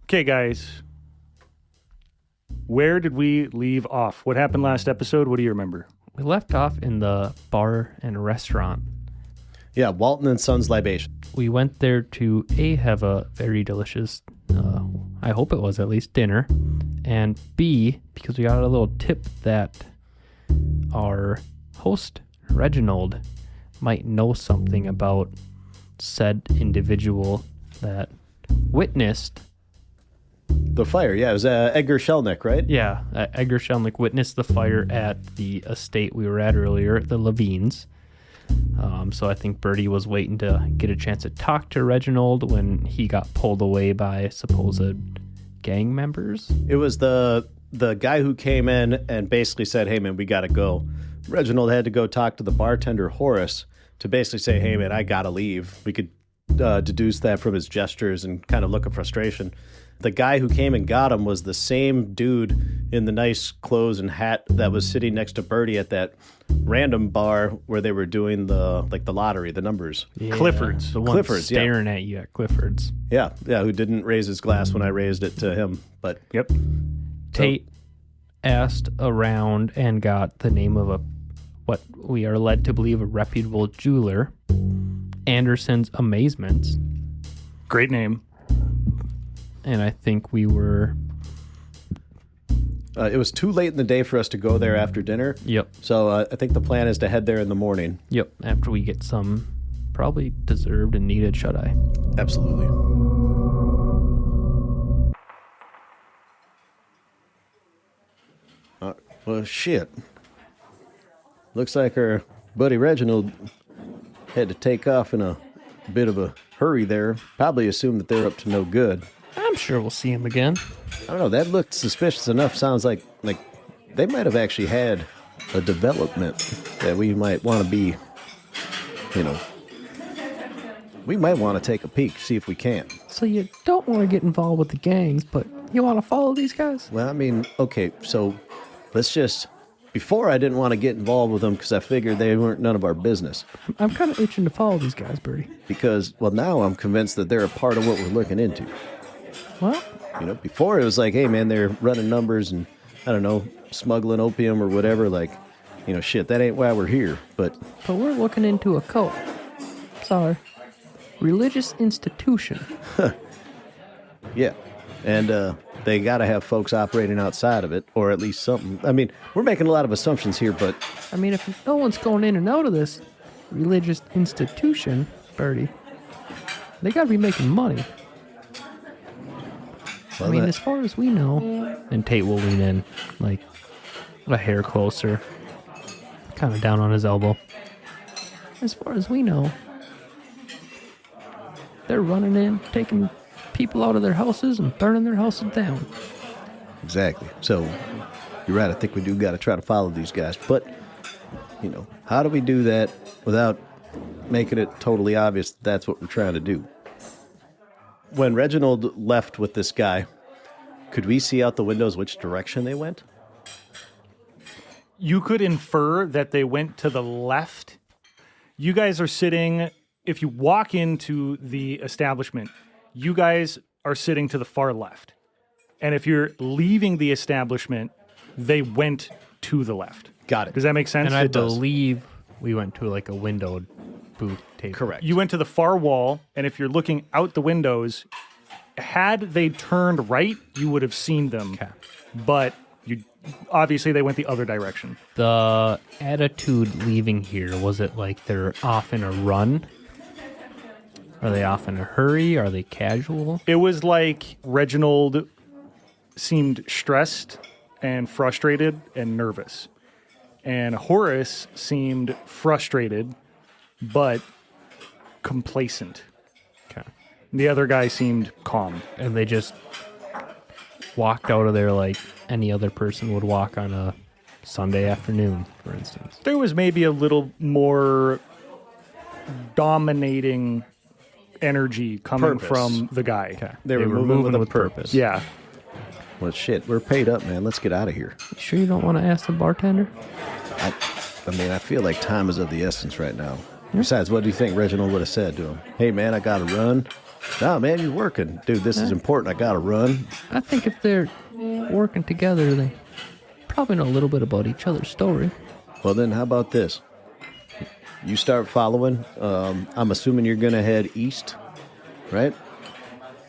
Okay, guys. Where did we leave off? What happened last episode? What do you remember? We left off in the bar and restaurant. Yeah, Walton and Son's libation. We went there to A, have a very delicious, I hope it was at least, dinner. And B, because we got a little tip that our host, Reginald, might know something about said individual that witnessed The fire, yeah, it was Edgar Shelnick, right? Yeah, Edgar Shelnick witnessed the fire at the estate we were at earlier, the Levines. So I think Birdie was waiting to get a chance to talk to Reginald when he got pulled away by supposed gang members. It was the guy who came in and basically said, hey, man, we got to go. Reginald had to go talk to the bartender, Horace, to basically say, hey, man, I got to leave. We could deduce that from his gestures and kind of look of frustration. The guy who came and got him was the same dude in the nice clothes and hat that was sitting next to Birdie at that random bar where they were doing the lottery, the numbers. Yeah, Clifford's. The one staring at you at Clifford's. Yeah, who didn't raise his glass when I raised it to him. But Yep. Tate asked around and got the name of what we are led to believe a reputable jeweler, Anderson's Amazements. Great name. And I think we were... it was too late in the day for us to go there after dinner. Yep. So I think the plan is to head there in the morning. Yep. After we get some probably deserved and needed shut-eye. Absolutely. Well, shit. Looks like our buddy Reginald had to take off in a bit of a hurry there. Probably assumed that they're up to no good. I'm sure we'll see him again. I don't know. That looked suspicious enough. Sounds like they might have actually had a development that we might want to be, we might want to take a peek, see if we can. So you don't want to get involved with the gangs, but you want to follow these guys? Well, I mean, okay, so let's just... Before, I didn't want to get involved with them because I figured they weren't none of our business. I'm kind of itching to follow these guys, Birdie. Because, well, now I'm convinced that they're a part of what we're looking into. Well, Before it was like, hey, man, they're running numbers and, I don't know, smuggling opium or whatever. Like, shit, that ain't why we're here. But we're looking into a cult. Sorry. Religious institution. yeah. And they got to have folks operating outside of it, or at least something. I mean, we're making a lot of assumptions here, but... I mean, if no one's going in and out of this religious institution, Birdie, they got to be making money. Well, I mean, as far as we know... And Tate will lean in, like, a hair closer, kind of down on his elbow. As far as we know, they're running in, taking people out of their houses and burning their houses down. Exactly. So, you're right. I think we do got to try to follow these guys. But, how do we do that without making it totally obvious that that's what we're trying to do? When Reginald left with this guy, could we see out the windows which direction they went? You could infer that they went to the left. You guys are sitting, if you walk into the establishment, you guys are sitting to the far left. And if you're leaving the establishment, they went to the left. Got it. Does that make sense? And I believe we went to like a windowed booth table. Correct. You went to the far wall, and if you're looking out the windows, had they turned right, you would have seen them. Okay. But obviously they went the other direction. The attitude leaving here, was it like they're off in a run? Are they off in a hurry? Are they casual? It was like Reginald seemed stressed and frustrated and nervous. And Horace seemed frustrated, but complacent. Okay. The other guy seemed calm. And they just walked out of there like any other person would walk on a Sunday afternoon, for instance. There was maybe a little more dominating energy coming Purpose. from the guy. Okay. They were moving with a purpose. Yeah. Well, shit, we're paid up, man. Let's get out of here. You sure you don't want to ask the bartender? I mean, I feel like time is of the essence right now. Besides, what do you think Reginald would have said to him? Hey, man, I got to run. No, man, you're working. Dude, this is important. I got to run. I think if they're working together, they probably know a little bit about each other's story. Well, then, how about this? You start following. I'm assuming you're going to head east, right?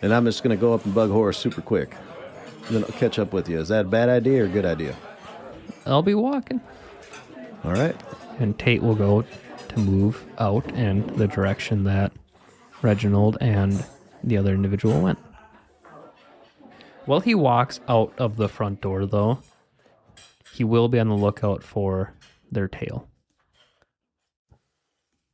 And I'm just going to go up and bug Horace super quick. And then I'll catch up with you. Is that a bad idea or a good idea? I'll be walking. All right. And Tate will go to move out in the direction that Reginald and the other individual went. While he walks out of the front door, though, he will be on the lookout for their tail.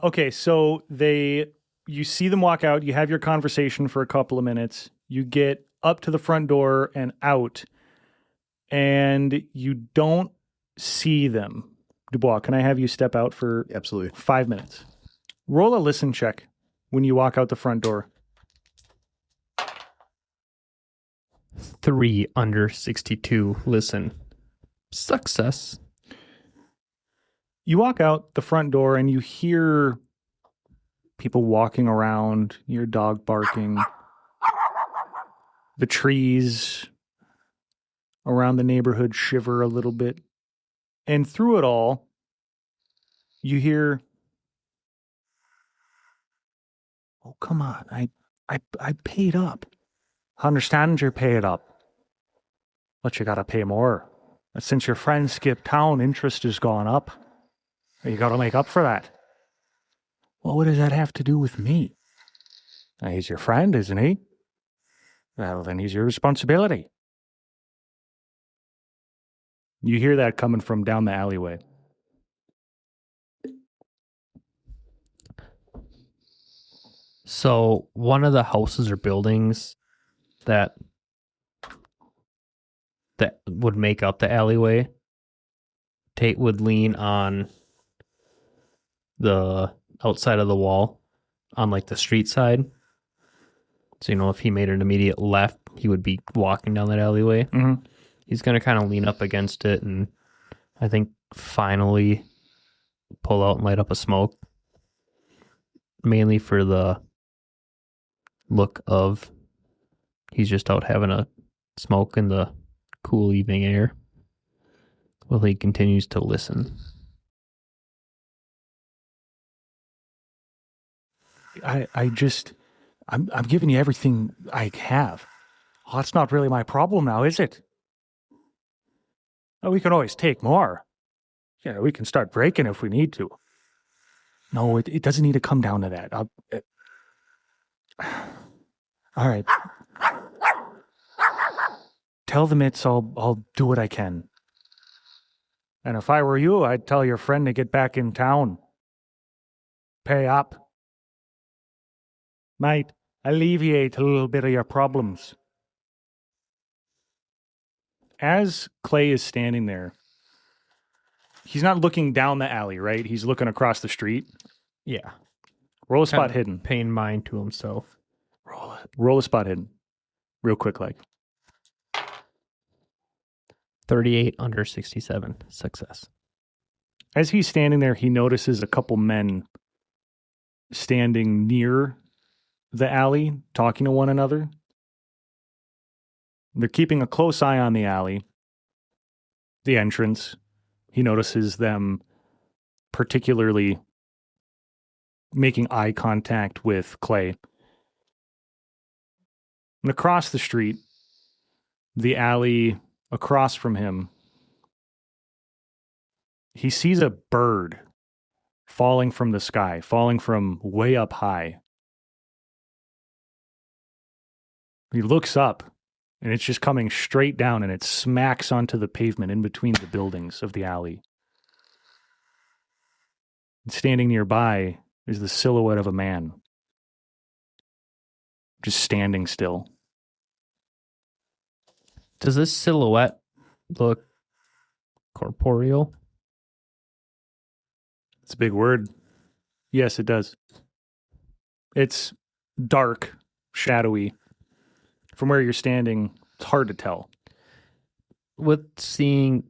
Okay, so you see them walk out, you have your conversation for a couple of minutes, you get up to the front door and out, and you don't see them. Dubois, can I have you step out for Absolutely. 5 minutes? Roll a listen check when you walk out the front door. 3 under 62. Listen. Success. You walk out the front door and you hear people walking around, your dog barking, the trees around the neighborhood shiver a little bit. And through it all, you hear, "Oh, come on, I paid up. I understand you're paid up, but you gotta pay more. And since your friend skipped town, interest has gone up. You gotta make up for that." "Well, what does that have to do with me?" "He's your friend, isn't he?" "Well, then he's your responsibility." You hear that coming from down the alleyway. So one of the houses or buildings that would make up the alleyway, Tate would lean on the outside of the wall on like the street side. So, if he made an immediate left, he would be walking down that alleyway. Mm-hmm. He's going to kind of lean up against it and I think finally pull out and light up a smoke. Mainly for the look of he's just out having a smoke in the cool evening air while he continues to listen. I'm giving you everything I have. Oh, that's not really my problem now, is it? Oh, we can always take more. Yeah, we can start breaking if we need to. No, it doesn't need to come down to that. All right. Tell the Mitts I'll do what I can. And if I were you, I'd tell your friend to get back in town. Pay up. Might alleviate a little bit of your problems. As Clay is standing there, he's not looking down the alley, right? He's looking across the street. Yeah. Roll a spot Kind of hidden. Paying mind to himself. Roll a spot hidden. Real quick, like. 38 under 67. Success. As he's standing there, he notices a couple men standing near the alley, talking to one another. They're keeping a close eye on the alley, the entrance. He notices them particularly making eye contact with Clay. And across the street, the alley across from him, he sees a bird falling from the sky, falling from way up high. He looks up and it's just coming straight down, and it smacks onto the pavement in between the buildings of the alley. And standing nearby is the silhouette of a man, just standing still. Does this silhouette look corporeal? It's a big word. Yes, it does. It's dark, shadowy. From where you're standing, it's hard to tell. With seeing,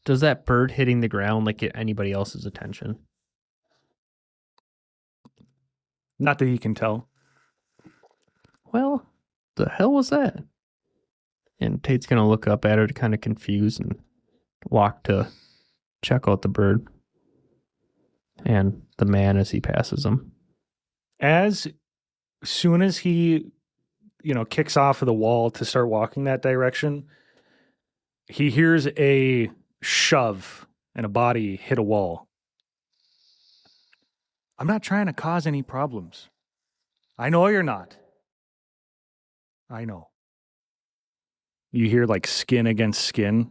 does that bird hitting the ground like get anybody else's attention? Not that he can tell. Well, the hell was that? And Tate's going to look up at her to kind of confuse and walk to check out the bird. And the man as he passes him. As soon as he, kicks off of the wall to start walking that direction, he hears a shove and a body hit a wall. I'm not trying to cause any problems. I know you're not. I know. You hear like skin against skin,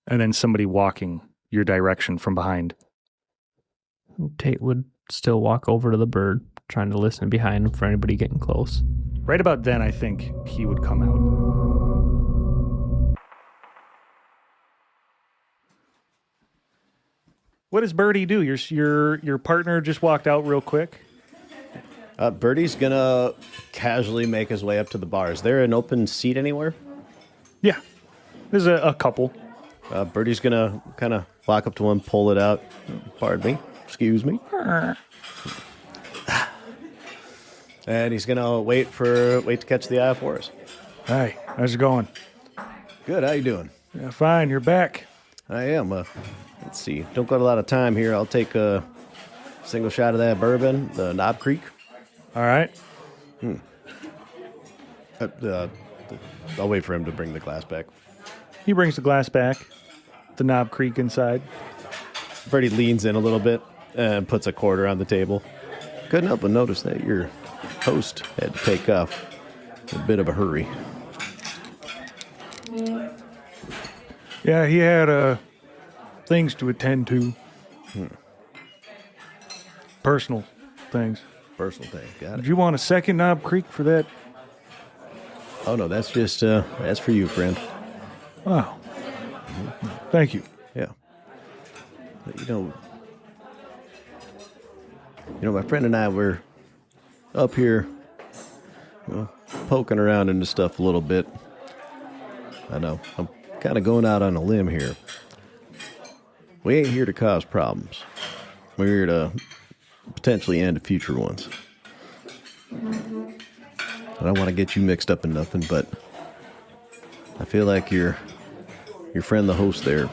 and then somebody walking your direction from behind. Tate would still walk over to the bird, trying to listen behind him for anybody getting close. Right about then, I think he would come out. What does Birdie do? Your partner just walked out real quick. Birdie's gonna casually make his way up to the bar. Is there an open seat anywhere? Yeah, there's a couple. Birdie's gonna kind of walk up to one, pull it out. Pardon me. Excuse me. And he's gonna wait to catch the eye for us. Hi, how's it going? Good. How you doing? Yeah, fine. You're back. I am. Let's see. Don't got a lot of time here. I'll take a single shot of that bourbon, the Knob Creek. All right. I'll wait for him to bring the glass back. He brings the glass back. The Knob Creek inside. Birdie leans in a little bit and puts a quarter on the table. Couldn't help but notice that your host had to take off in a bit of a hurry. Yeah, he had things to attend to. Personal things. Personal thing. Got it. Did you want a second Knob Creek for that? Oh, no, that's just, that's for you, friend. Oh. Thank you. Yeah. My friend and I were up here, poking around into stuff a little bit. I know, I'm kind of going out on a limb here. We ain't here to cause problems. We're here to potentially end future ones. I don't want to get you mixed up in nothing, but I feel like your friend, the host there,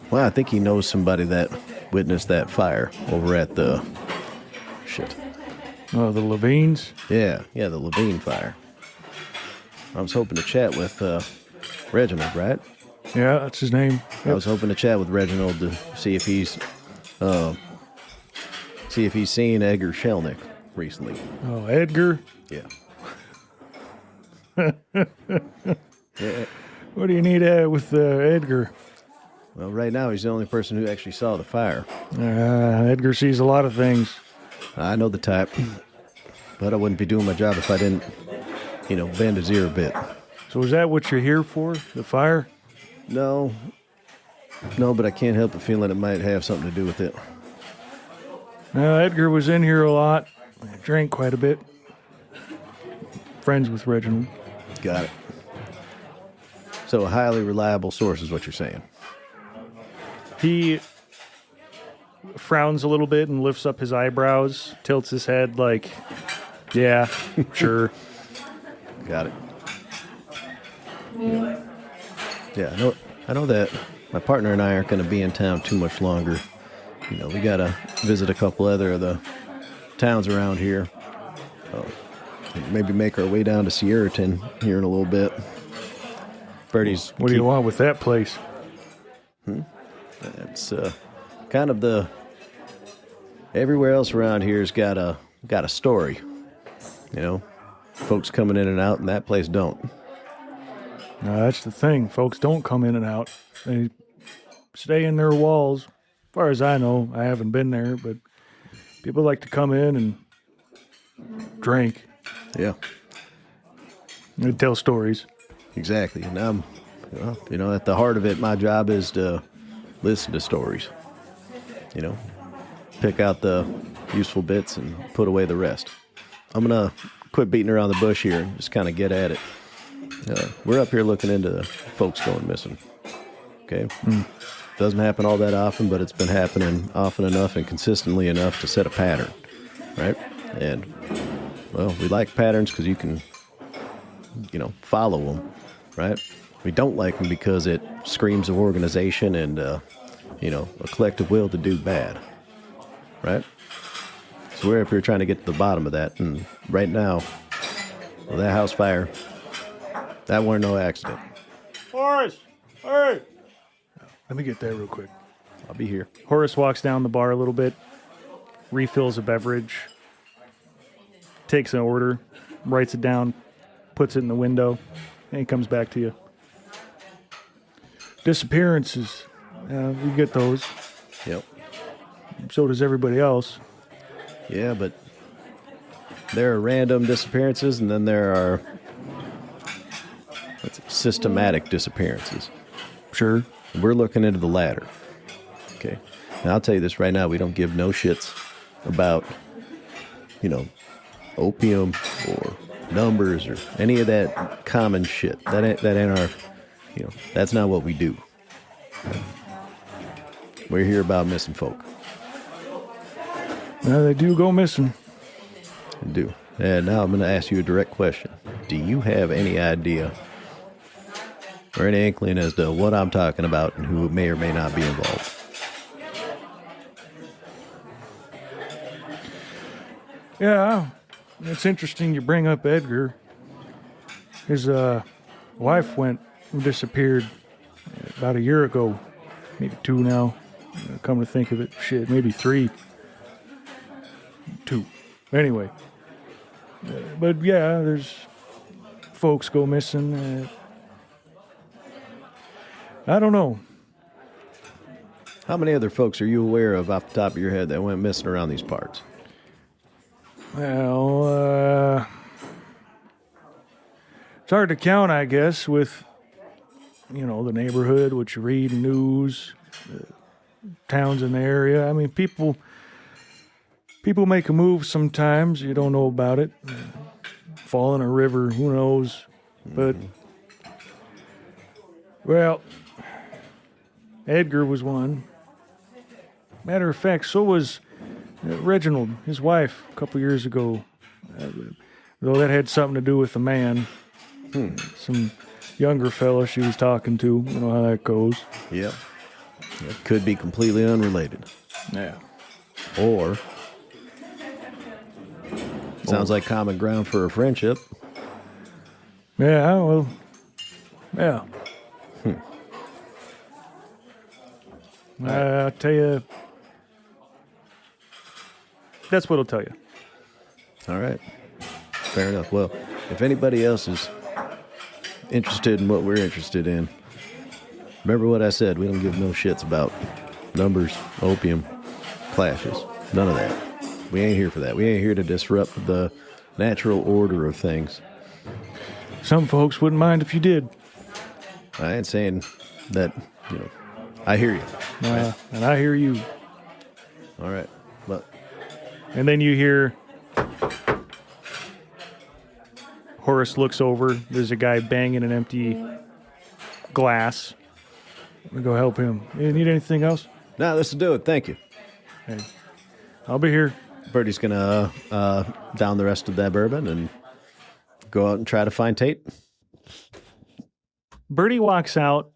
well, I think he knows somebody that witnessed that fire over at the... Shit. Oh, the Levines? Yeah, the Levine fire. I was hoping to chat with Reginald, right? Yeah, that's his name. Yep. I was hoping to chat with Reginald to see if he's seen Edgar Shelnick recently. Oh, Edgar? Yeah. Yeah. What do you need with Edgar? Well, right now he's the only person who actually saw the fire. Edgar sees a lot of things. I know the type, but I wouldn't be doing my job if I didn't, bend his ear a bit. So is that what you're here for, the fire? No, but I can't help but feeling it might have something to do with it. Now, Edgar was in here a lot. Drank quite a bit. Friends with Reginald. Got it. So a highly reliable source is what you're saying. He frowns a little bit and lifts up his eyebrows, tilts his head like, yeah, sure. Got it. Yeah, I know that my partner and I aren't going to be in town too much longer. We got to visit a couple other of the towns around here. Maybe make our way down to Sierraton here in a little bit. Birdie's... What do you want with that place? It's kind of the... Everywhere else around here's got a story. Folks coming in and out, and that place don't. That's the thing. Folks don't come in and out. They stay in their walls. As far as I know, I haven't been there, but people like to come in and drink. Yeah, And tell stories. exactly. And at the heart of it, my job is to listen to stories. Pick out the useful bits and put away the rest. I'm going to quit beating around the bush here and just kind of get at it. We're up here looking into the folks going missing. Okay? Doesn't happen all that often, but it's been happening often enough and consistently enough to set a pattern, right? And, well, we like patterns because you can, follow them, right? We don't like them because it screams of organization and, a collective will to do bad, right? So we're up here trying to get to the bottom of that, and right now, well, that house fire, that weren't no accident. Horace! Hey! Let me get that real quick. I'll be here. Horace walks down the bar a little bit, refills a beverage, takes an order, writes it down, puts it in the window, and he comes back to you. Disappearances. We get those. Yep. So does everybody else. Yeah, but there are random disappearances, and then there are systematic disappearances. Sure. We're looking into the latter. Okay. Now, I'll tell you this right now. We don't give no shits about, opium or numbers or any of that common shit. That ain't our, that's not what we do. We're here about missing folk. They do go missing. We do. And now I'm going to ask you a direct question. Do you have any idea or any inkling as to what I'm talking about and who may or may not be involved? Yeah, it's interesting you bring up Edgar. His wife disappeared about a year ago, maybe 2 now. Come to think of it, shit, maybe 3. 2. Anyway. But yeah, there's folks go missing. I don't know. How many other folks are you aware of off the top of your head that went missing around these parts? Well, it's hard to count, I guess, with, the neighborhood, what you read in news, towns in the area. I mean, people make a move sometimes. You don't know about it. Fall in a river, who knows? But, well, Edgar was one. Matter of fact, so was Reginald, his wife, a couple years ago. Though that had something to do with the man. Some younger fella she was talking to. You know how that goes. Yep. It could be completely unrelated. Yeah. Or sounds like common ground for a friendship. Yeah, well, yeah. I'll tell you. That's what I'll tell you. All right. Fair enough. Well, if anybody else is interested in what we're interested in, remember what I said. We don't give no shits about numbers, opium, clashes. None of that. We ain't here for that. We ain't here to disrupt the natural order of things. Some folks wouldn't mind if you did. I ain't saying that, I hear you. And I hear you. All right. But And then you hear Horace looks over. There's a guy banging an empty glass. We go help him. You need anything else? no, this will do it. Thank you. Hey, I'll be here. Birdie's going to down the rest of that bourbon and go out and try to find Tate. Birdie walks out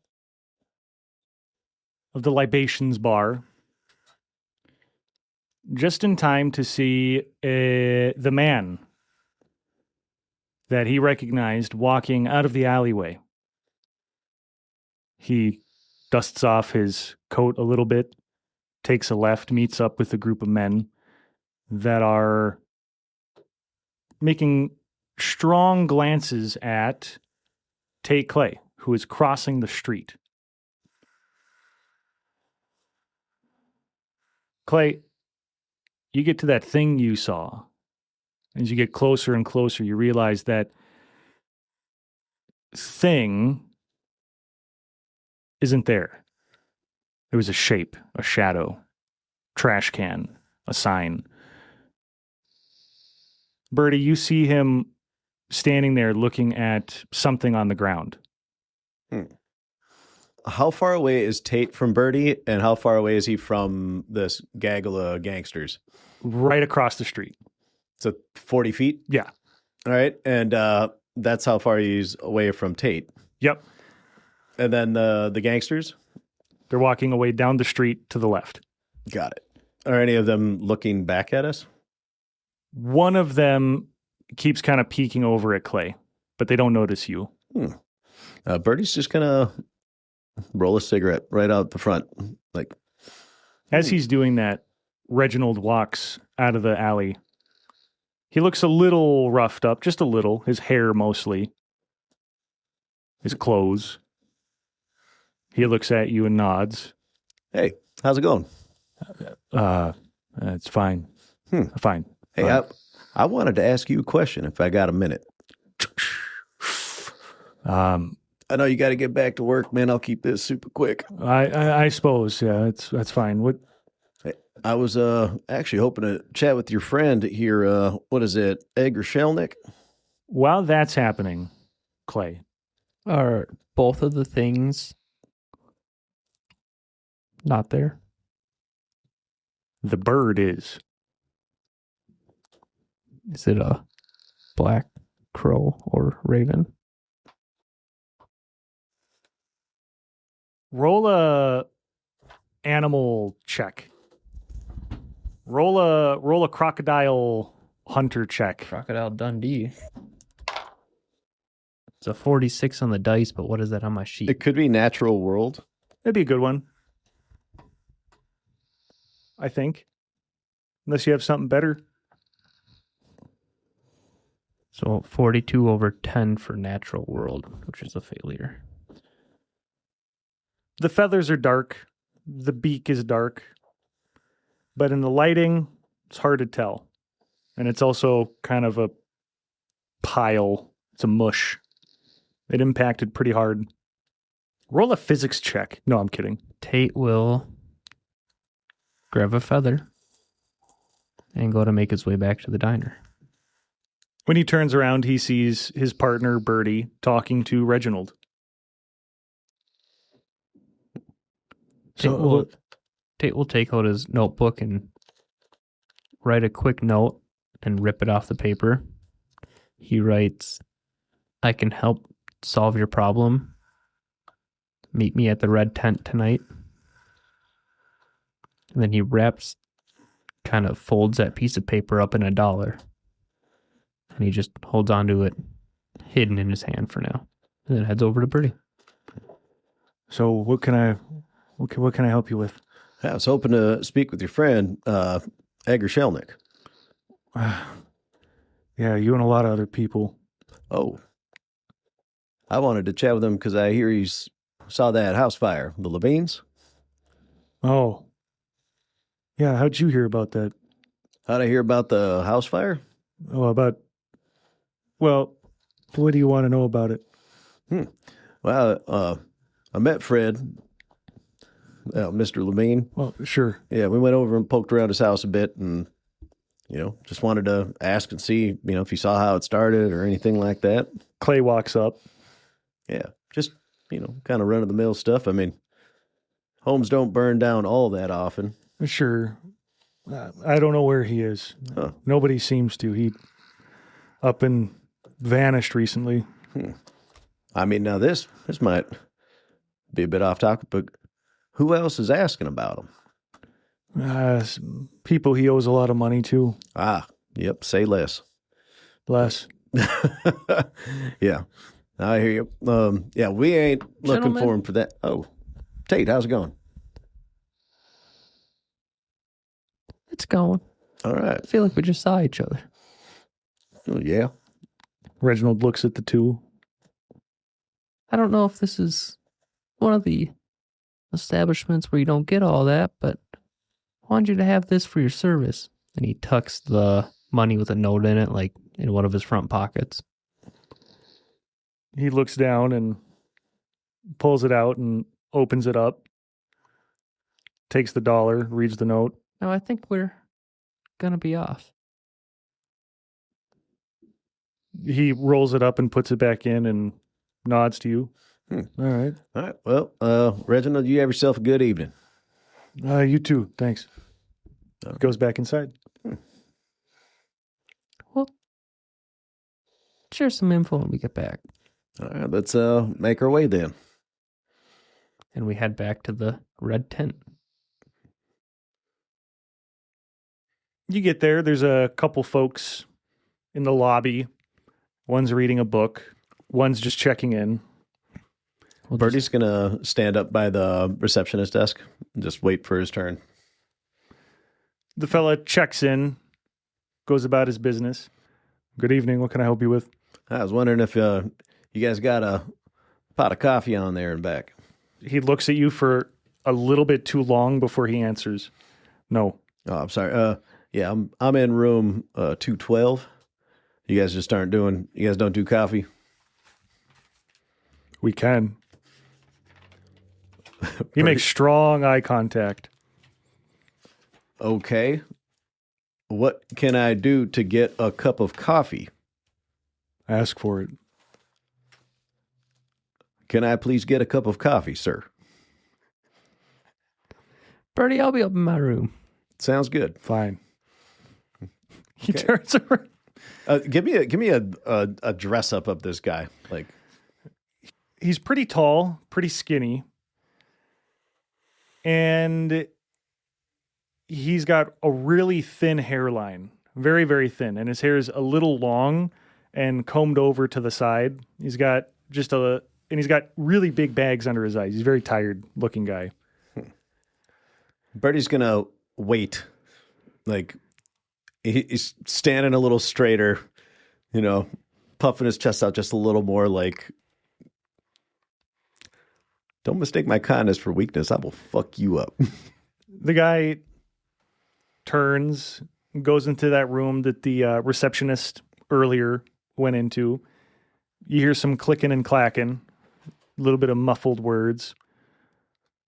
of the libations bar just in time to see the man that he recognized walking out of the alleyway. He dusts off his coat a little bit, takes a left, meets up with a group of men that are making strong glances at Tate Clay, who is crossing the street. Clay, you get to that thing you saw. As you get closer and closer, you realize that thing isn't there. It was a shape, a shadow, trash can, a sign. Birdie, you see him standing there looking at something on the ground. How far away is Tate from Birdie, and how far away is he from this gaggle of gangsters? Right across the street. So 40 feet? Yeah. All right. And that's how far he's away from Tate. Yep. And then the gangsters? They're walking away down the street to the left. Got it. Are any of them looking back at us? One of them keeps kind of peeking over at Clay, but they don't notice you. Birdie's just going to roll a cigarette right out the front. Like, as he's doing that, Reginald walks out of the alley. He looks a little roughed up, just a little. His hair mostly. His clothes. He looks at you and nods. Hey, how's it going? It's fine. Fine. Hey, fine. I wanted to ask you a question if I got a minute. I know you got to get back to work, man. I'll keep this super quick. I suppose, yeah, that's fine. What? I was actually hoping to chat with your friend here. What is it, Egg or Shellnick? While that's happening, Clay, Are both of the things not there? the bird is. Is it a black crow or raven? Roll a animal check. Roll a crocodile hunter check. Crocodile Dundee. It's a 46 on the dice, but what is that on my sheet? It could be Natural World. That'd be a good one. I think. Unless you have something better. So 42 over 10 for Natural World, which is a failure. The feathers are dark. The beak is dark. But in the lighting, it's hard to tell. And it's also kind of a pile. It's a mush. It impacted pretty hard. Roll a physics check. No, I'm kidding. Tate will grab a feather and go to make his way back to the diner. When he turns around, he sees his partner, Birdie, talking to Reginald. Tate will take out his notebook and write a quick note and rip it off the paper. He writes, "I can help solve your problem. Meet me at the red tent tonight." And then he kind of folds that piece of paper up in $1. And he just holds onto it, hidden in his hand for now. And then heads over to Birdie. So what can I help you with? I was hoping to speak with your friend, Egg or Shellnick. Yeah, you and a lot of other people. Oh. I wanted to chat with him because I hear he's saw that house fire, the Levines. Oh. Yeah, how'd you hear about that? How'd I hear about the house fire? Oh, well, what do you want to know about it? Well, I met Fred, Mr. Levine. Well, sure. Yeah, we went over and poked around his house a bit and, just wanted to ask and see, if he saw how it started or anything like that. Clay walks up. Yeah, just, kind of run-of-the-mill stuff. I mean, homes don't burn down all that often. Sure. I don't know where he is. Huh. Nobody seems to. He up and vanished recently. I mean, now this might be a bit off topic, but who else is asking about him? People he owes a lot of money to. Ah, yep, say less. Bless. Yeah, I hear you. Yeah, we ain't looking Gentlemen. for him for that. Oh, Tate, how's it going? It's going. All right. I feel like we just saw each other. Oh, yeah. Reginald looks at the two. I don't know if this is one of the establishments where you don't get all that, but I want you to have this for your service. And he tucks the money with a note in it, like in one of his front pockets. He looks down and pulls it out and opens it up, takes the dollar, reads the note. Now I think we're gonna be off. He rolls it up and puts it back in and nods to you. All right. All right. Well, Reginald, you have yourself a good evening. You too. Thanks. Goes back inside. Well, share some info when we get back. All right. Let's make our way then. And we head back to the red tent. You get there. There's a couple folks in the lobby. One's reading a book. One's just checking in. Birdie's going to stand up by the receptionist desk and just wait for his turn. The fella checks in, goes about his business. Good evening. What can I help you with? I was wondering if you guys got a pot of coffee on there and back. He looks at you for a little bit too long before he answers. No. Oh, I'm sorry. Yeah, I'm in room 212. You guys you guys don't do coffee? We can. He makes strong eye contact. Okay. What can I do to get a cup of coffee? Ask for it. Can I please get a cup of coffee, sir? Birdie, I'll be up in my room. Sounds good. Fine. He turns around. Give me a dress up of this guy. Like, he's pretty tall, pretty skinny, and he's got a really thin hairline, very, very thin, and his hair is a little long and combed over to the side. He's got he's got really big bags under his eyes. He's a very tired looking guy. Birdie's gonna wait. Like, he's standing a little straighter, puffing his chest out just a little more. Like, don't mistake my kindness for weakness. I will fuck you up. The guy turns, goes into that room that the receptionist earlier went into. You hear some clicking and clacking, a little bit of muffled words.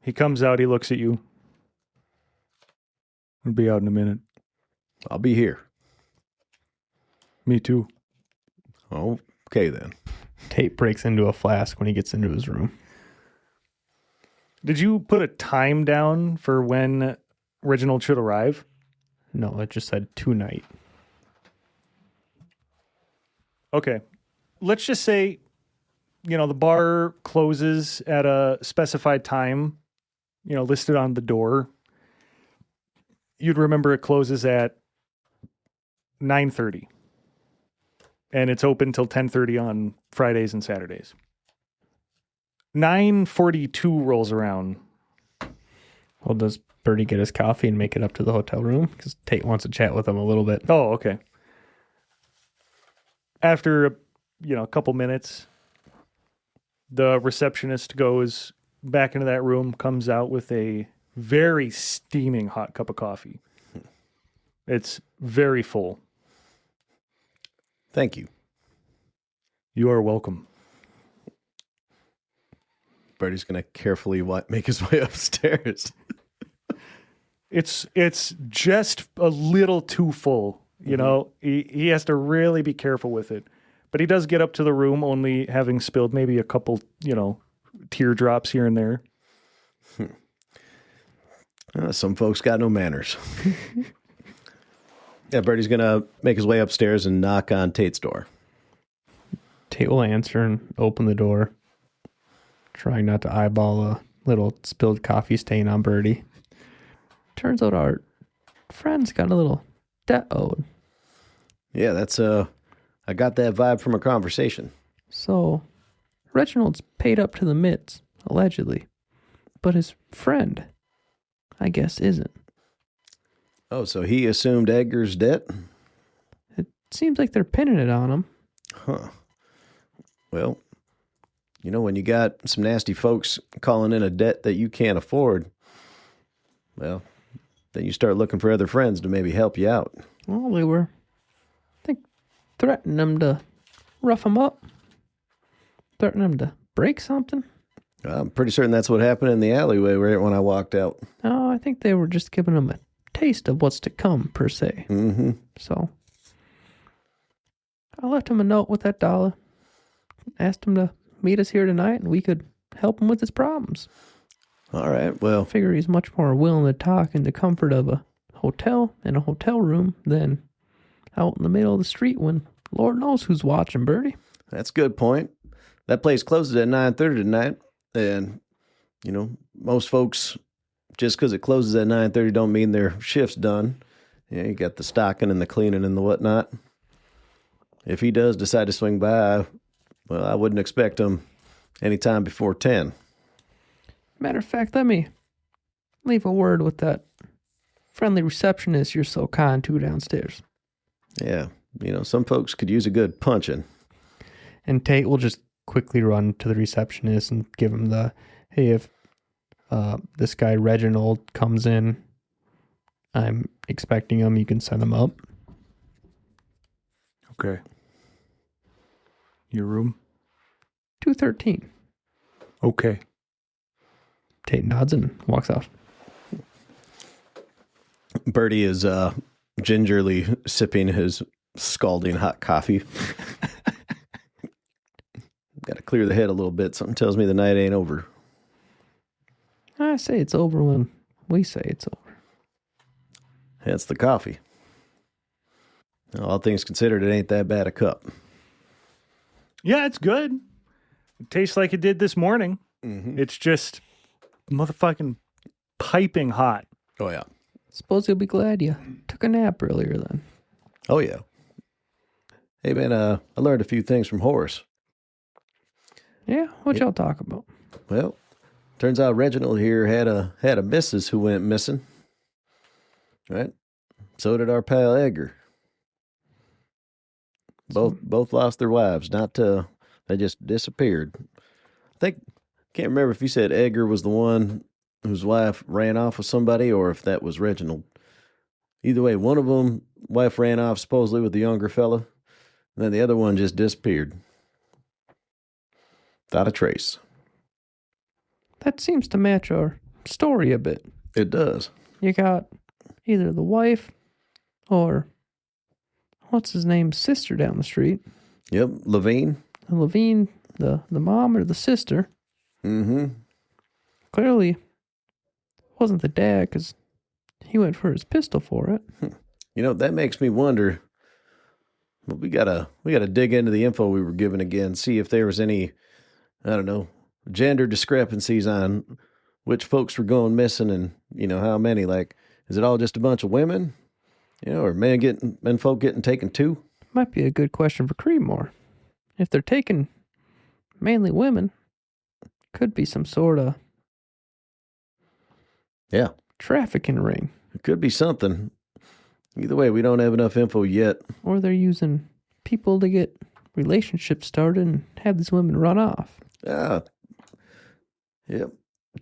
He comes out, he looks at you. I'll be out in a minute. I'll be here. Me too. Okay, then. Tate breaks into a flask when he gets into his room. Did you put a time down for when Reginald should arrive? No, it just said tonight. Okay. Let's just say, the bar closes at a specified time, listed on the door. You'd remember it closes at 9:30. And it's open till 10:30 on Fridays and Saturdays. 9:42 rolls around. Well, does Birdie get his coffee and make it up to the hotel room? Because Tate wants to chat with him a little bit. Oh, okay. After, a couple minutes, the receptionist goes back into that room, comes out with a very steaming hot cup of coffee. It's very full. Thank you. You are welcome. Birdie's going to carefully make his way upstairs. It's just a little too full, He has to really be careful with it. But he does get up to the room only having spilled maybe a couple, teardrops here and there. Some folks got no manners. Yeah, Birdie's going to make his way upstairs and knock on Tate's door. Tate will answer and open the door, trying not to eyeball a little spilled coffee stain on Birdie. Turns out our friend's got a little debt owed. Yeah, that's I got that vibe from a conversation. So, Reginald's paid up to the mitts, allegedly. But his friend, I guess, isn't. Oh, so he assumed Edgar's debt? It seems like they're pinning it on him. Huh. Well, You know, when you got some nasty folks calling in a debt that you can't afford, well, then you start looking for other friends to maybe help you out. Well, they were, I think, threatening them to rough them up. Threatening them to break something. I'm pretty certain that's what happened in the alleyway right when I walked out. No, I think they were just giving them a taste of what's to come, per se. Mm-hmm. So, I left him a note with that dollar. Asked him to meet us here tonight, and we could help him with his problems. All right, well. I figure he's much more willing to talk in the comfort of a hotel in a hotel room than out in the middle of the street when Lord knows who's watching, Birdie. That's a good point. That place closes at 9:30 tonight, and, you know, most folks, just because it closes at 9:30 don't mean their shift's done. Yeah, you got the stocking and the cleaning and the whatnot. If he does decide to swing by, well, I wouldn't expect him anytime before 10. Matter of fact, let me leave a word with that friendly receptionist you're so kind to downstairs. Yeah, you know, some folks could use a good punching. And Tate will just quickly run to the receptionist and give him the, hey, if this guy Reginald comes in, I'm expecting him, you can send him up. Okay. Your room? 213. Okay. Tate nods and walks off. Birdie is gingerly sipping his scalding hot coffee. Got to clear the head a little bit. Something tells me the night ain't over. I say it's over when we say it's over. Hence the coffee. All things considered, it ain't that bad a cup. Yeah, it's good. It tastes like it did this morning. Mm-hmm. It's just motherfucking piping hot. Oh, yeah. Suppose you'll be glad you took a nap earlier then. Oh, yeah. Hey, man, I learned a few things from Horace. Yeah, what y'all talk about? Well, turns out Reginald here had a missus who went missing. Right? So did our pal Edgar. Both lost their wives. They just disappeared. Can't remember if you said Edgar was the one whose wife ran off with somebody or if that was Reginald. Either way, one of them, wife ran off supposedly with the younger fella, and then the other one just disappeared. Without a trace. That seems to match our story a bit. It does. You got either the wife or what's his name's sister down the street. Yep, Levine. Levine, the mom or the sister. Mm-hmm. Clearly wasn't the dad because he went for his pistol for it. You know, that makes me wonder. Well, we gotta dig into the info we were given again, see if there was any, I don't know, gender discrepancies on which folks were going missing and, you know, how many. Like, is it all just a bunch of women? You know, or men folk getting taken too? Might be a good question for Creedmoor. If they're taking mainly women, could be some sort of trafficking ring. It could be something. Either way, we don't have enough info yet. Or they're using people to get relationships started and have these women run off. Yep.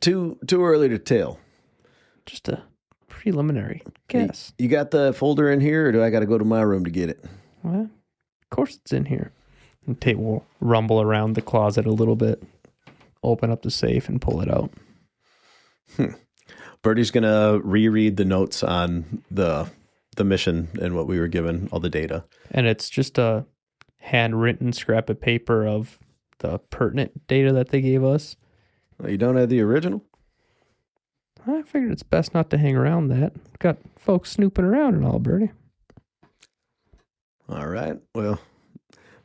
Too early to tell. Just a preliminary guess. You got the folder in here, or do I got to go to my room to get it? Well, of course it's in here. And Tate will rumble around the closet a little bit, open up the safe, and pull it out. Birdie's going to reread the notes on the mission and what we were given, all the data. And it's just a handwritten scrap of paper of the pertinent data that they gave us. Oh, you don't have the original? I figured it's best not to hang around that. Got folks snooping around and all, Birdie. All right. Well,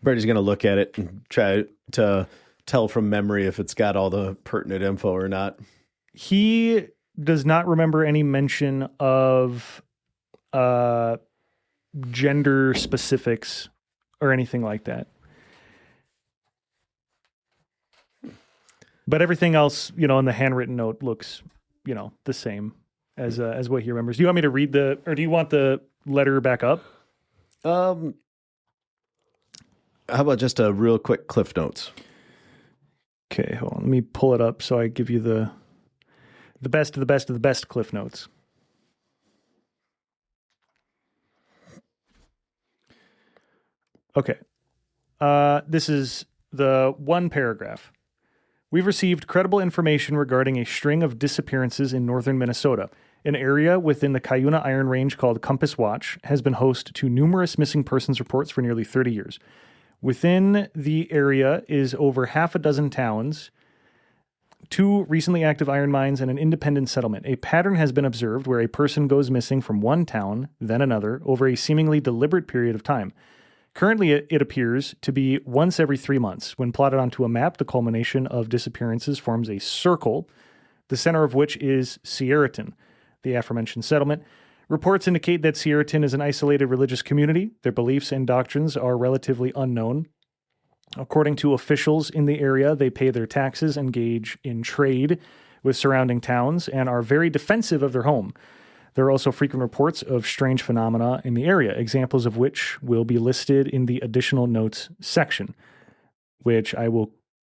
Birdie's going to look at it and try to tell from memory if it's got all the pertinent info or not. He does not remember any mention of gender specifics or anything like that. But everything else, you know, in the handwritten note looks, you know, the same as what he remembers. Do you want me to read or do you want the letter back up? How about just a real quick Cliff Notes? Okay, hold on. Let me pull it up so I give you the best of the best of the best Cliff Notes. Okay. This is the one paragraph. We've received credible information regarding a string of disappearances in northern Minnesota. An area within the Cuyuna Iron Range called Compass Watch has been host to numerous missing persons reports for nearly 30 years. Within the area is over half a dozen towns, 2 recently active iron mines, and an independent settlement. A pattern has been observed where a person goes missing from one town, then another, over a seemingly deliberate period of time. Currently, it appears to be once every 3 months. When plotted onto a map, the culmination of disappearances forms a circle, the center of which is Sierraton, the aforementioned settlement. Reports indicate that Sierraton is an isolated religious community. Their beliefs and doctrines are relatively unknown. According to officials in the area, they pay their taxes, engage in trade with surrounding towns, and are very defensive of their home. There are also frequent reports of strange phenomena in the area, examples of which will be listed in the additional notes section, which I will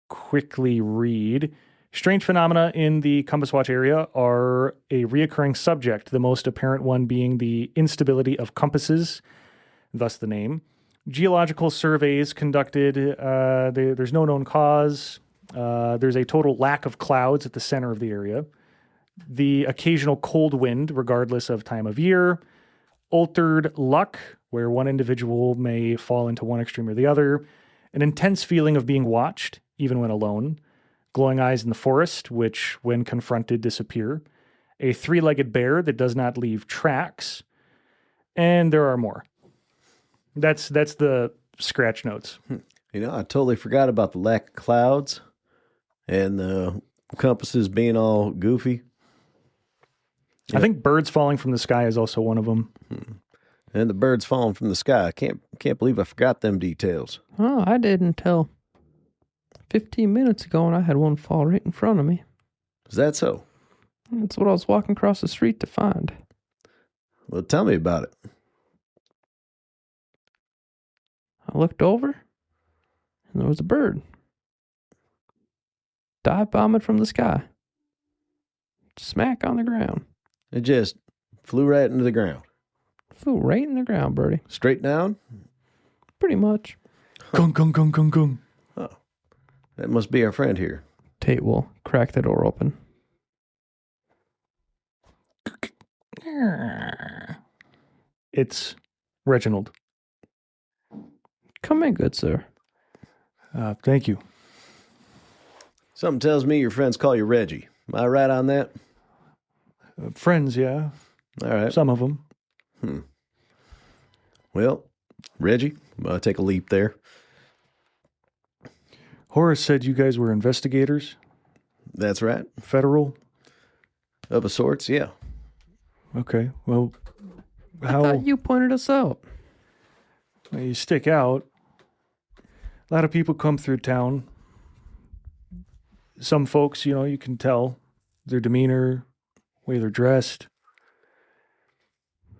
quickly read. Strange phenomena in the Compass Watch area are a reoccurring subject, the most apparent one being the instability of compasses, thus the name. Geological surveys conducted, there's no known cause. There's a total lack of clouds at the center of the area. The occasional cold wind, regardless of time of year. Altered luck, where one individual may fall into one extreme or the other. An intense feeling of being watched, even when alone. Glowing eyes in the forest, which, when confronted, disappear. A 3-legged bear that does not leave tracks. And there are more. That's the scratch notes. You know, I totally forgot about the lack of clouds and the compasses being all goofy. I think birds falling from the sky is also one of them. And the birds falling from the sky. I can't believe I forgot them details. Oh, I did until 15 minutes ago, and I had one fall right in front of me. Is that so? That's what I was walking across the street to find. Well, tell me about it. I looked over, and there was a bird. Dive bombing from the sky. Smack on the ground. It just flew right into the ground. Flew right in the ground, Birdie. Straight down? Pretty much. Gung, gung, gung, gung, gung. Oh, that must be our friend here. Tate will crack the door open. It's Reginald. Come in, good sir. Thank you. Something tells me your friends call you Reggie. Am I right on that? Friends, yeah. All right. Some of them. Well, Reggie, take a leap there. Horace said you guys were investigators. That's right. Federal. Of a sorts, yeah. Okay. Well, I thought you pointed us out. You stick out. A lot of people come through town. Some folks, you can tell their demeanor, way they're dressed.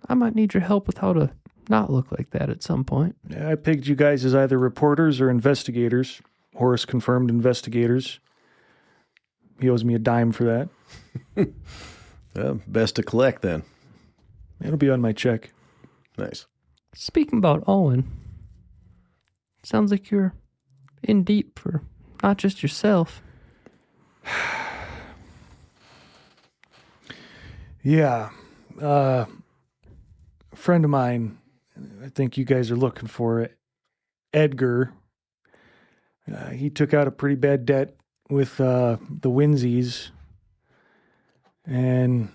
I might need your help with how to not look like that at some point. Yeah, I pegged you guys as either reporters or investigators. Horace confirmed investigators. He owes me a dime for that. Well, best to collect then. It'll be on my check. Nice. Speaking about Owen, sounds like you're in deep for not just yourself. Yeah. A friend of mine, I think you guys are looking for it. Edgar. He took out a pretty bad debt with the Winsies. And,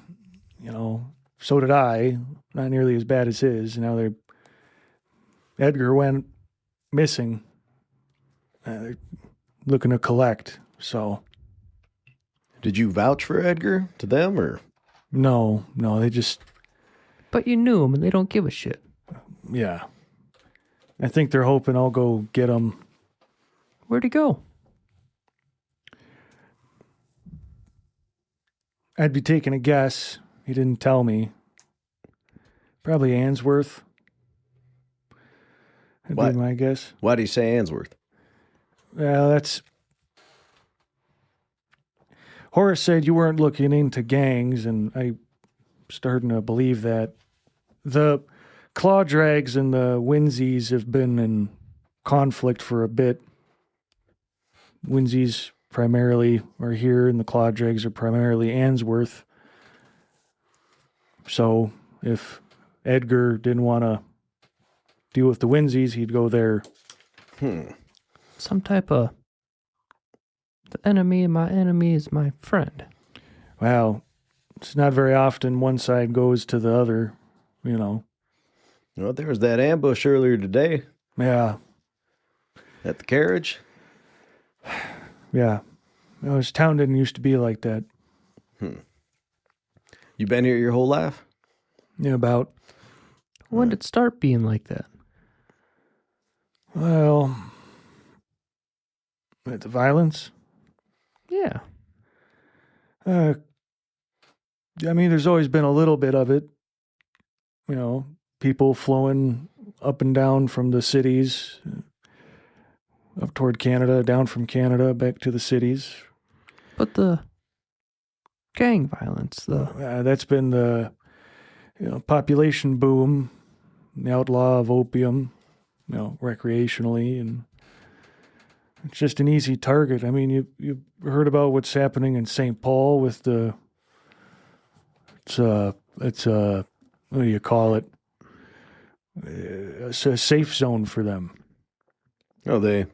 so did I. Not nearly as bad as his. Now Edgar went missing. They're looking to collect, so. Did you vouch for Edgar to them, or? No, they just. But you knew him and they don't give a shit. Yeah. I think they're hoping I'll go get him. Where'd he go? I'd be taking a guess. He didn't tell me. Probably Answorth. That'd be my guess. Why do you say Answorth? Well, that's Horace said you weren't looking into gangs, and I'm starting to believe that. The claw drags and the winsies have been in conflict for a bit. Winsies primarily are here, and the claw drags are primarily Answorth. So if Edgar didn't want to deal with the winsies, he'd go there. Some type of the enemy of my enemy is my friend. Well, it's not very often one side goes to the other, you know. Well, there was that ambush earlier today Yeah, at the carriage. yeah. Well, this town didn't used to be like that. You been here your whole life? Yeah, about, When did it start being like that? well, the violence. Yeah. I mean, there's always been a little bit of it. You know, people flowing up and down from the cities, up toward Canada, down from Canada, back to the cities. But the gang violence, That's been the population boom, the outlaw of opium, recreationally, and it's just an easy target. I mean, you heard about what's happening in St. Paul with the it's what do you call it? It's a safe zone for them. Oh, they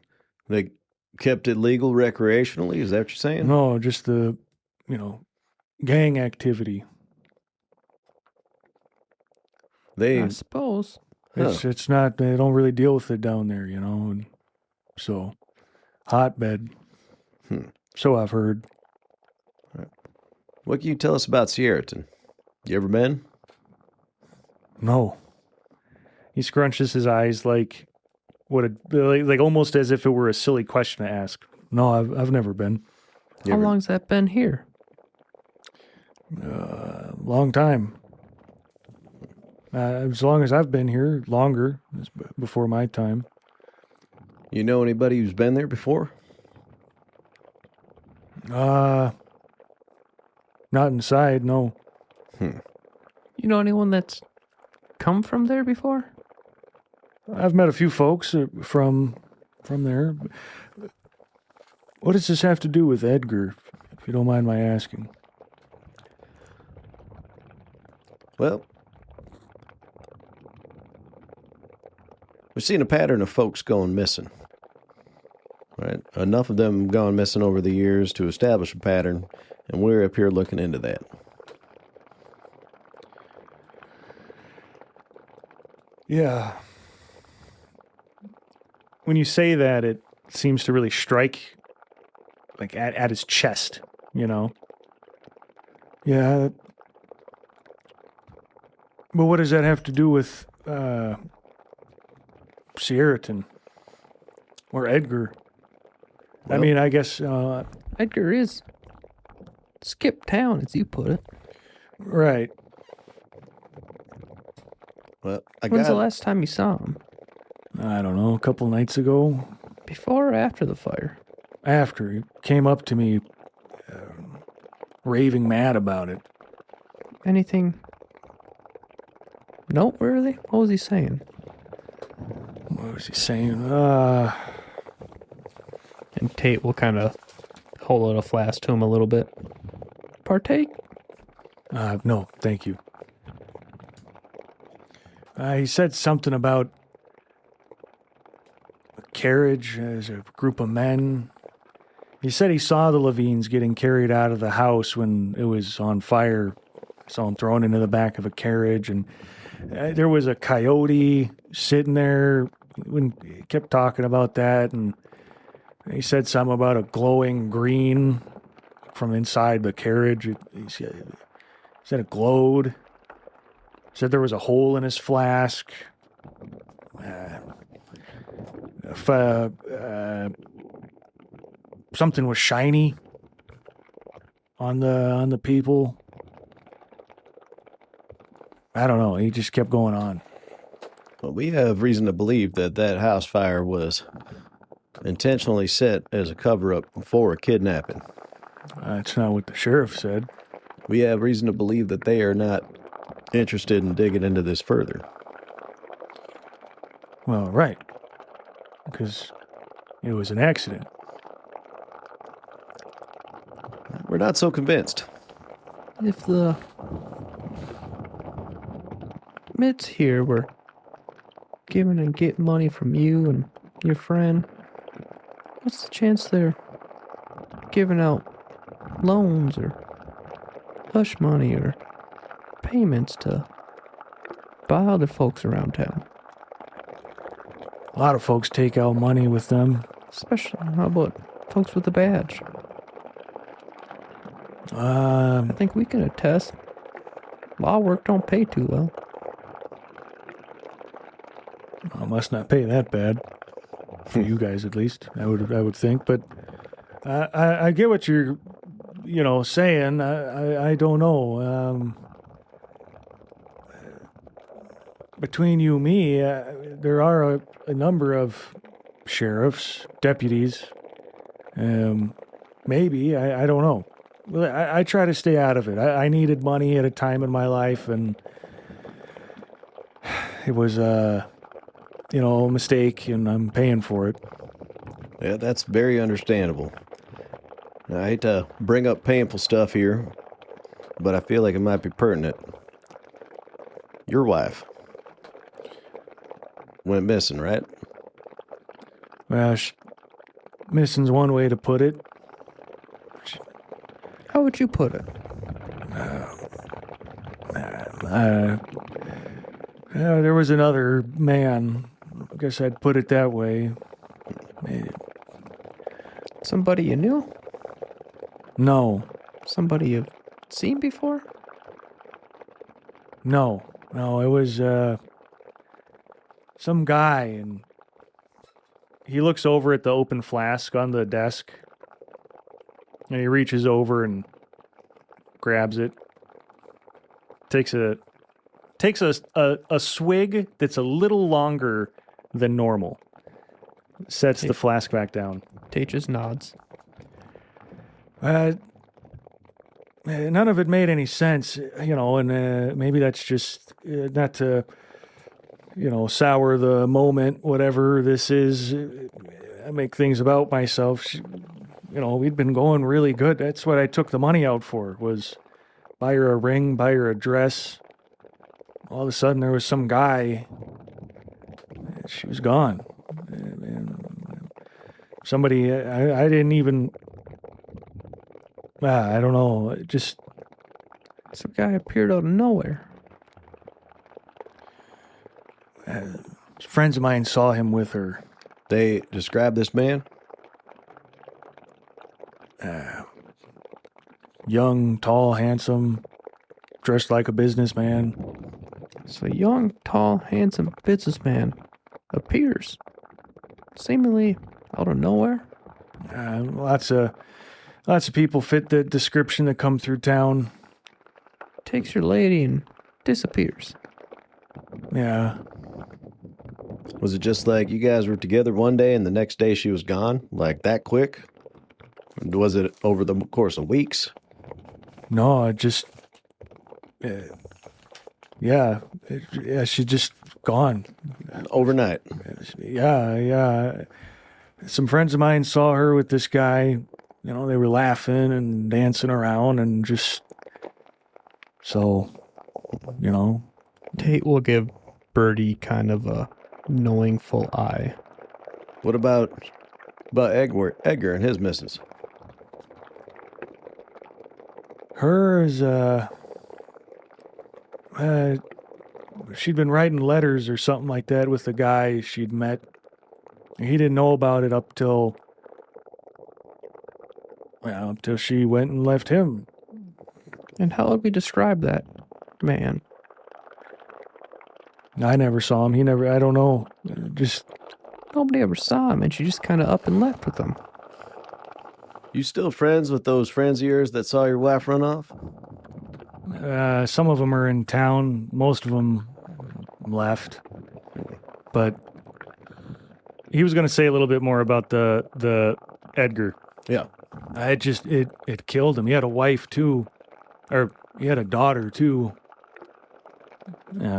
kept it legal recreationally? Is that what you're saying? No, just the gang activity. I suppose. It's not, they don't really deal with it down there, and so hotbed. So I've heard. What can you tell us about Sierraton? You ever been? No. He scrunches his eyes like like almost as if it were a silly question to ask. No, I've never been. How long's that been here? Long time. As long as I've been here, longer. It's before my time. You know anybody who's been there before? Not inside, no. You know anyone that's come from there before? I've met a few folks from there. What does this have to do with Edgar, if you don't mind my asking? Well, we've seen a pattern of folks going missing. Right? Enough of them gone missing over the years to establish a pattern, and we're up here looking into that. Yeah. When you say that, it seems to really strike like at his chest, Yeah. But what does that have to do with Sierraton or Edgar? Well, I mean, I guess Edgar is skip town, as you put it. right. Well, When's the last time you saw him? I don't know, a couple nights ago. Before or after the fire? After he came up to me, raving mad about it. Anything noteworthy? What was he saying? What was he saying? And Tate will kind of hold out a flask to him a little bit. Partake? No, thank you. He said something about a carriage as a group of men. He said he saw the Levines getting carried out of the house when it was on fire. Saw them thrown into the back of a carriage, and there was a coyote sitting there. When he kept talking about that, and he said something about a glowing green from inside the carriage. He said it glowed. Said there was a hole in his flask. Something was shiny on the people. I don't know. He just kept going on. Well, we have reason to believe that house fire was intentionally set as a cover-up for a kidnapping. That's not what the sheriff said. We have reason to believe that they are not interested in digging into this further. Well, right. Because it was an accident. We're not so convinced. If the Mitts here were giving and getting money from you and your friend, what's the chance they're giving out loans or hush money or payments to buy other folks around town? A lot of folks take out money with them. Especially, how about folks with a badge? I think we can attest. Law work don't pay too well. I must not pay that bad. For you guys, at least. I would think. But I get what you're, saying. I don't know. Between you and me, there are a number of sheriffs, deputies. Maybe. I don't know. I try to stay out of it. I needed money at a time in my life, and it was a mistake, and I'm paying for it. Yeah, that's very understandable. I hate to bring up painful stuff here, but I feel like it might be pertinent. Your wife went missing, right? Well, missing's one way to put it. How would you put it? There was another man. I guess I'd put it that way. Somebody you knew? No. Somebody you've seen before? No, it was some guy, and he looks over at the open flask on the desk, and he reaches over and grabs it. Takes a swig that's a little longer than normal. Sets the flask back down. Tate just nods. None of it made any sense, and maybe that's just not to, sour the moment, whatever this is. I make things about myself. We'd been going really good. That's what I took the money out for, was buy her a ring, buy her a dress. All of a sudden, there was some guy. She was gone. Somebody, I didn't even... I don't know. Just some guy appeared out of nowhere. Friends of mine saw him with her. They described this man? Young, tall, handsome, dressed like a businessman. So a young, tall, handsome businessman appears, seemingly out of nowhere. Lots of people fit the description that come through town. Takes your lady and disappears. Yeah. Was it just like you guys were together one day and the next day she was gone? Like that quick? Was it over the course of weeks? No, it just... she just gone. Overnight? Yeah. Some friends of mine saw her with this guy. They were laughing and dancing around and just... So, Tate will give Birdie kind of a knowingful eye. What about Edgar and his missus? Hers, she'd been writing letters or something like that with the guy she'd met. He didn't know about it up till she went and left him. And how would we describe that man? I never saw him. I don't know. Just... Nobody ever saw him, and she just kind of up and left with him. You still friends with those friends of yours that saw your wife run off? Some of them are in town. Most of them left. But he was going to say a little bit more about the Edgar. Yeah. It killed him. He had a wife, too. Or he had a daughter, too.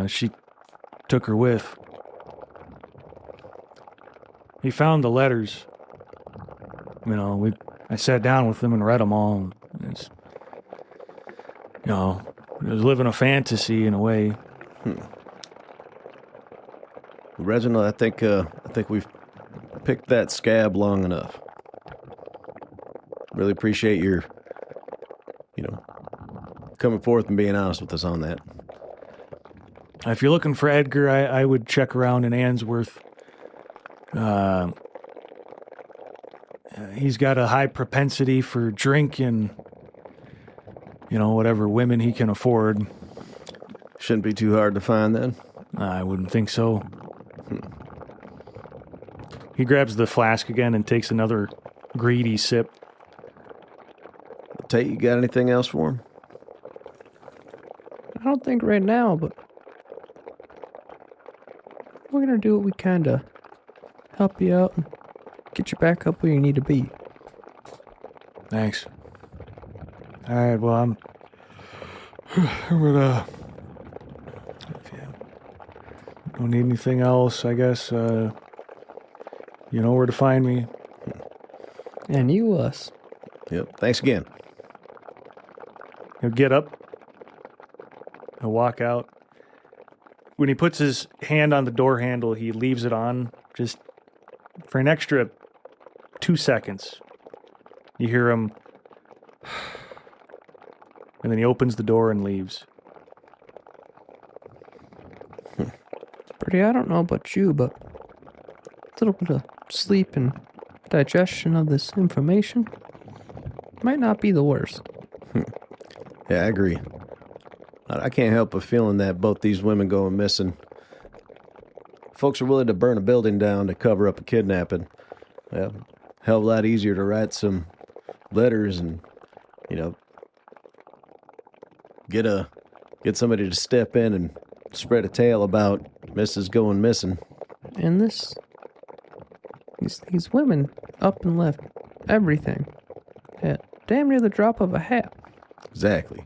She took her with. He found the letters. I sat down with them and read them all. It's, it was living a fantasy in a way. Reginald, I think we've picked that scab long enough. Really appreciate your, coming forth and being honest with us on that. If you're looking for Edgar, I would check around in Answorth. He's got a high propensity for drink and, whatever women he can afford. Shouldn't be too hard to find then. I wouldn't think so. He grabs the flask again and takes another greedy sip. Tate, you got anything else for him? I don't think right now, but we're going to do what we can to help you out and get you back up where you need to be. Thanks. All right, well, I'm gonna... If you don't need anything else, I guess, you know where to find me. And you, us. Yep, thanks again. He'll get up. He'll walk out. When he puts his hand on the door handle, he leaves it on just for an extra 2 seconds. You hear him, and then he opens the door and leaves. Birdie, I don't know about you, but a little bit of sleep and digestion of this information might not be the worst. Yeah, I agree. I can't help but feeling that both these women going missing. Folks are willing to burn a building down to cover up a kidnapping. Yeah, hell of a lot easier to write some letters and, get somebody to step in and spread a tale about Mrs. going missing. And these women up and left everything at damn near the drop of a hat. Exactly.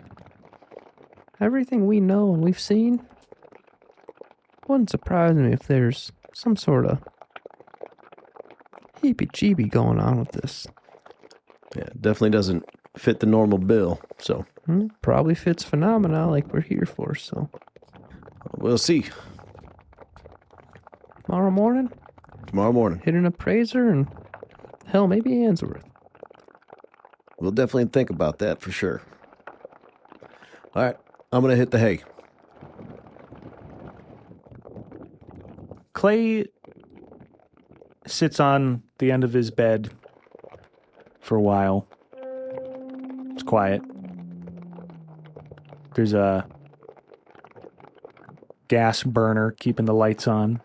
Everything we know and we've seen, wouldn't surprise me if there's some sort of heebie-jeebie going on with this. Yeah, it definitely doesn't fit the normal bill, so. Probably fits phenomena like we're here for, so. We'll see. Tomorrow morning, hit an appraiser and, hell, maybe Answorth. We'll definitely think about that for sure. All right, I'm going to hit the hay. Clay sits on the end of his bed for a while. It's quiet. There's a gas burner keeping the lights on,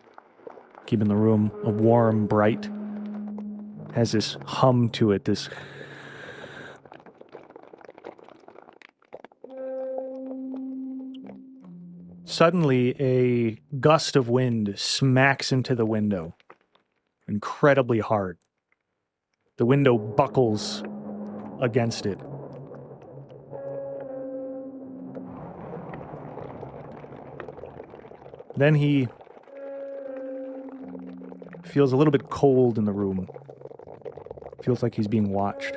keeping the room warm, bright. Has this hum to it, this... Suddenly, a gust of wind smacks into the window, incredibly hard. The window buckles against it. Then he feels a little bit cold in the room. Feels like he's being watched.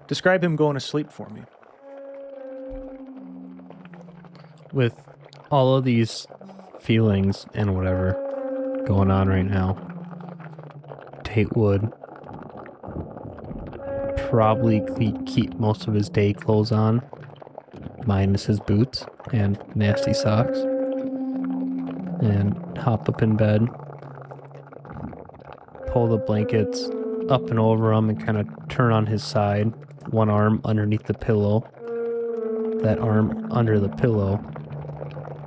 Describe him going to sleep for me. With all of these feelings and whatever going on right now, Tate would probably keep most of his day clothes on, minus his boots and nasty socks, and hop up in bed, pull the blankets up and over him and kind of turn on his side, one arm underneath the pillow, that arm under the pillow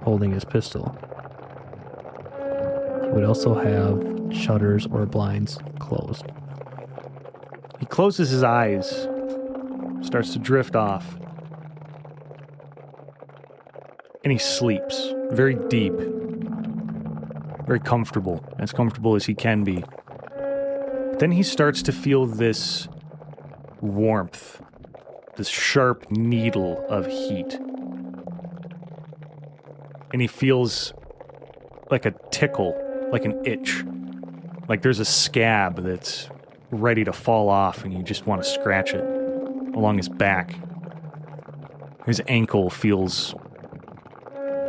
holding his pistol. He would also have shutters or blinds closed. He closes his eyes, starts to drift off, and he sleeps very deep, very comfortable as he can be. But then he starts to feel this warmth, this sharp needle of heat. And he feels like a tickle, like an itch. Like there's a scab that's ready to fall off and you just want to scratch it along his back. His ankle feels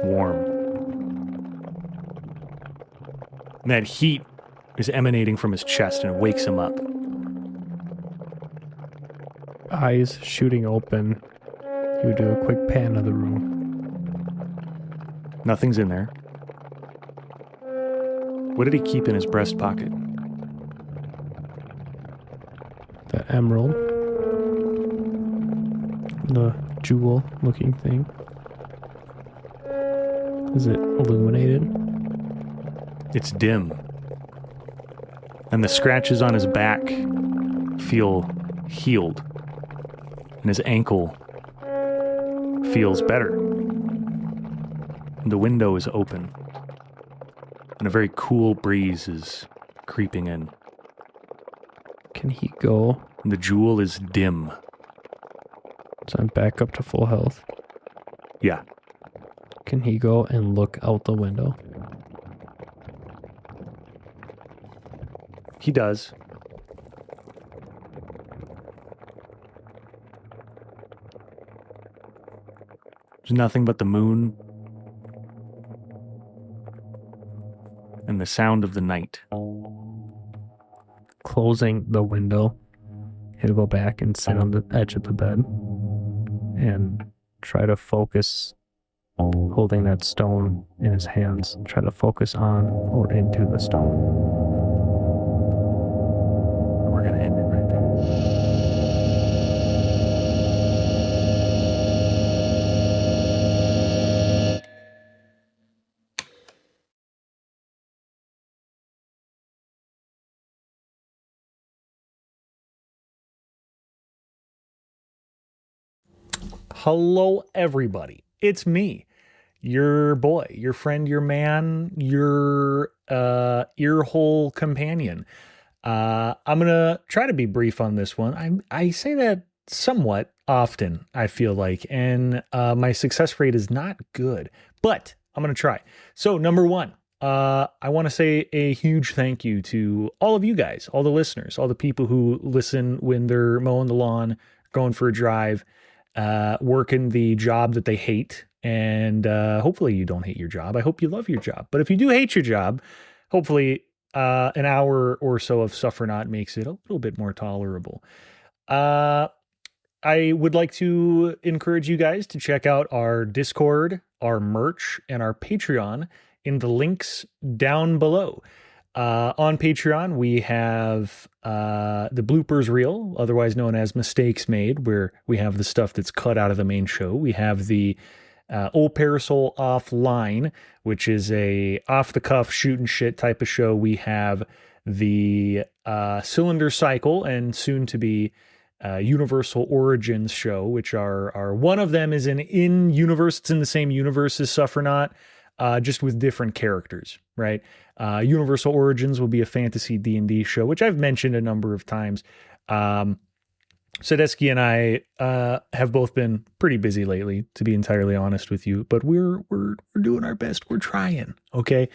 warm. And that heat is emanating from his chest and it wakes him up. Eyes shooting open. He would do a quick pan of the room. Nothing's in there. What did he keep in his breast pocket? The emerald. The jewel looking thing. Is it illuminated? It's dim. And the scratches on his back feel healed. And his ankle feels better. And the window is open. And a very cool breeze is creeping in. Can he go? And the jewel is dim. So I'm back up to full health. Yeah. Can he go and look out the window? He does. There's nothing but the moon and the sound of the night. Closing the window, he'll go back and sit on the edge of the bed and try to focus, holding that stone in his hands, try to focus on or into the stone. We're going to end it right there. Hello, everybody. It's me, your boy, your friend, your man, your earhole companion. I'm going to try to be brief on this one. I say that somewhat often, I feel like, and my success rate is not good, but I'm going to try. So, number one, I want to say a huge thank you to all of you guys, all the listeners, all the people who listen when they're mowing the lawn, going for a drive, working the job that they hate. And hopefully you don't hate your job. I hope you love your job. But if you do hate your job, hopefully an hour or so of Suffer Not makes it a little bit more tolerable. I would like to encourage you guys to check out our Discord, our merch, and our Patreon in the links down below. On Patreon, we have the bloopers reel, otherwise known as Mistakes Made, where we have the stuff that's cut out of the main show. We have the Old Parasol Offline, which is a off-the-cuff shooting shit type of show. We have the Cylinder Cycle and soon-to-be Universal Origins show, which are one of them is an in-universe, it's in the same universe as Suffer Not, just with different characters, right? Universal Origins will be a fantasy D&D show, which I've mentioned a number of times. Sadesky and I have both been pretty busy lately, to be entirely honest with you, but we're doing our best. We're trying, okay?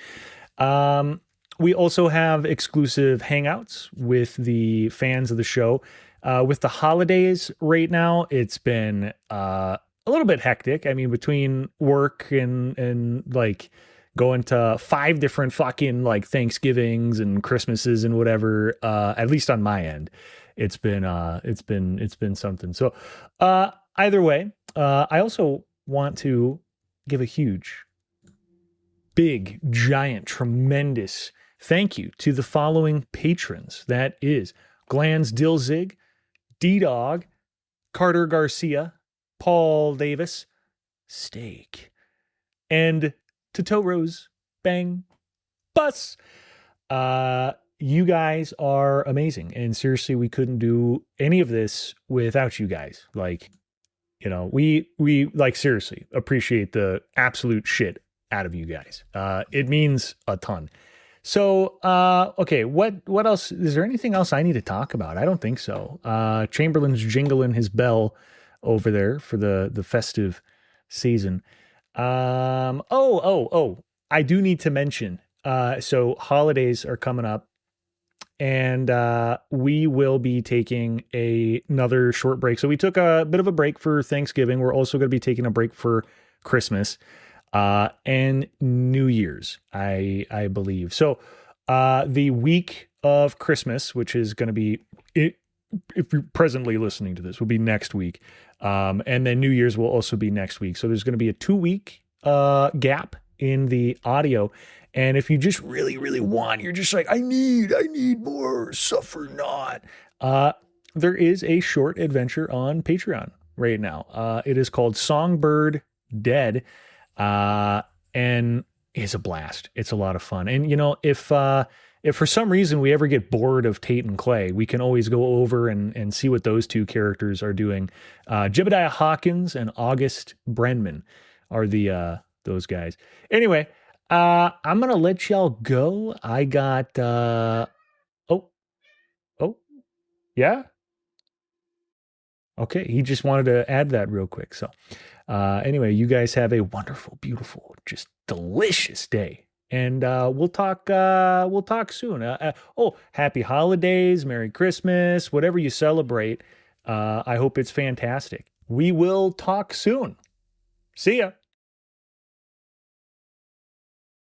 We also have exclusive hangouts with the fans of the show. With the holidays right now, it's been a little bit hectic. I mean, between work and like going to 5 different fucking like Thanksgivings and Christmases and whatever, at least on my end, it's been something. So, either way, I also want to give a huge, big, giant, tremendous thank you to the following patrons. That is Glans Dilzig, D-Dog, Carter Garcia, Paul Davis, Steak, and Toto Rose Bang Bus. You guys are amazing. And seriously, we couldn't do any of this without you guys. Like, you know, we like seriously appreciate the absolute shit out of you guys. It means a ton. So, okay, what else? Is there anything else I need to talk about? I don't think so. Chamberlain's jingling his bell over there for the festive season. Oh, I do need to mention. So holidays are coming up, and we will be taking another short break. So we took a bit of a break for Thanksgiving. We're also going to be taking a break for Christmas and New Year's, I believe. So the week of Christmas, which is going to be, if you're presently listening to this, will be next week. And then New Year's will also be next week. So there's going to be a 2-week gap in the audio. And if you just really, really want, you're just like, I need more, suffer not. There is a short adventure on Patreon right now. It is called Songbird Dead. And it's a blast. It's a lot of fun. And, if for some reason we ever get bored of Tate and Clay, we can always go over and see what those two characters are doing. Jebediah Hawkins and August Brenman are those guys. Anyway, I'm going to let y'all go. I got, yeah. Okay. He just wanted to add that real quick. So, anyway, you guys have a wonderful, beautiful, just delicious day. And we'll talk soon. Happy holidays, Merry Christmas, whatever you celebrate. I hope it's fantastic. We will talk soon. See ya.